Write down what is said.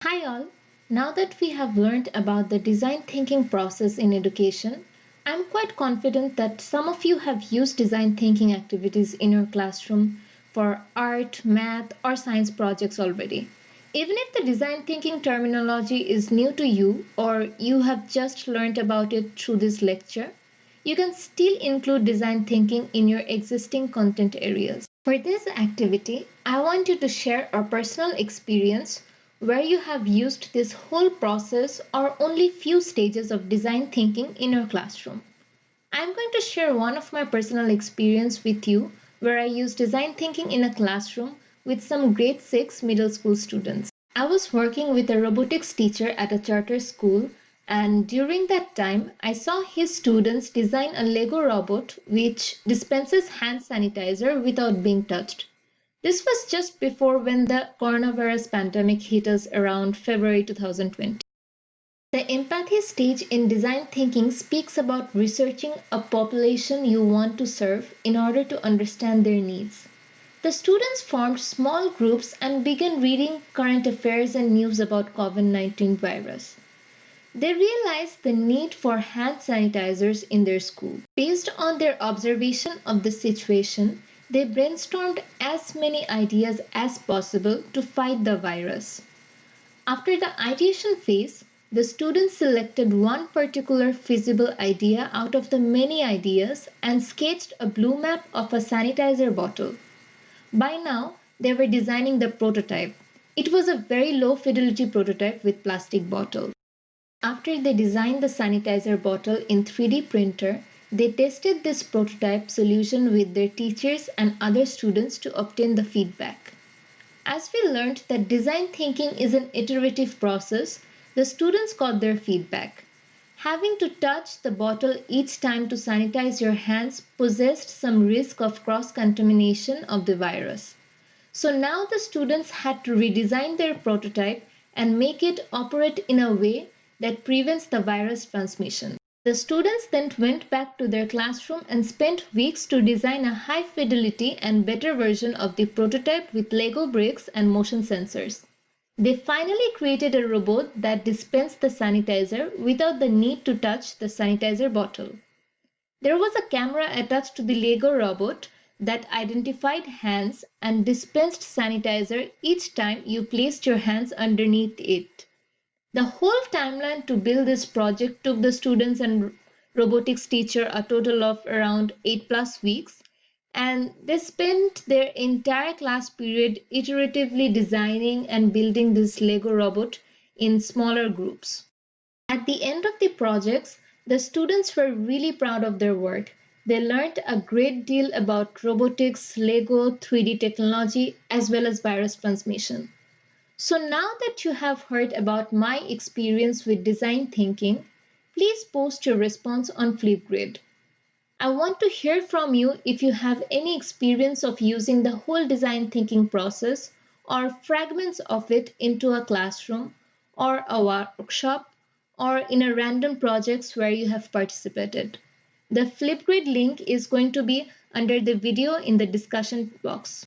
Hi all! Now that we have learned about the design thinking process in education, I'm quite confident that some of you have used design thinking activities in your classroom for art, math, or science projects already. Even if the design thinking terminology is new to you or you have just learned about it through this lecture, you can still include design thinking in your existing content areas. For this activity, I want you to share a personal experience where you have used this whole process or only few stages of design thinking in your classroom. I'm going to share one of my personal experience with you where I used design thinking in a classroom with some grade 6 middle school students. I was working with a robotics teacher at a charter school, and during that time I saw his students design a Lego robot which dispenses hand sanitizer without being touched. This was just before when the coronavirus pandemic hit us around February 2020. The empathy stage in design thinking speaks about researching a population you want to serve in order to understand their needs. The students formed small groups and began reading current affairs and news about COVID-19 virus. They realized the need for hand sanitizers in their school. Based on their observation of the situation, they brainstormed as many ideas as possible to fight the virus. After the ideation phase, the students selected one particular feasible idea out of the many ideas and sketched a blue map of a sanitizer bottle. By now, they were designing the prototype. It was a very low fidelity prototype with plastic bottles. After they designed the sanitizer bottle in 3D printer, they tested this prototype solution with their teachers and other students to obtain the feedback. As we learned that design thinking is an iterative process, the students got their feedback. Having to touch the bottle each time to sanitize your hands possessed some risk of cross contamination of the virus. So now the students had to redesign their prototype and make it operate in a way that prevents the virus transmission. The students then went back to their classroom and spent weeks to design a high fidelity and better version of the prototype with Lego bricks and motion sensors. They finally created a robot that dispensed the sanitizer without the need to touch the sanitizer bottle. There was a camera attached to the Lego robot that identified hands and dispensed sanitizer each time you placed your hands underneath it. The whole timeline to build this project took the students and robotics teacher a total of around 8 plus weeks, and they spent their entire class period iteratively designing and building this Lego robot in smaller groups. At the end of the projects, the students were really proud of their work. They learned a great deal about robotics, Lego, 3D technology, as well as virus transmission. So now that you have heard about my experience with design thinking, please post your response on Flipgrid. I want to hear from you if you have any experience of using the whole design thinking process or fragments of it into a classroom or a workshop or in a random projects where you have participated. The Flipgrid link is going to be under the video in the discussion box.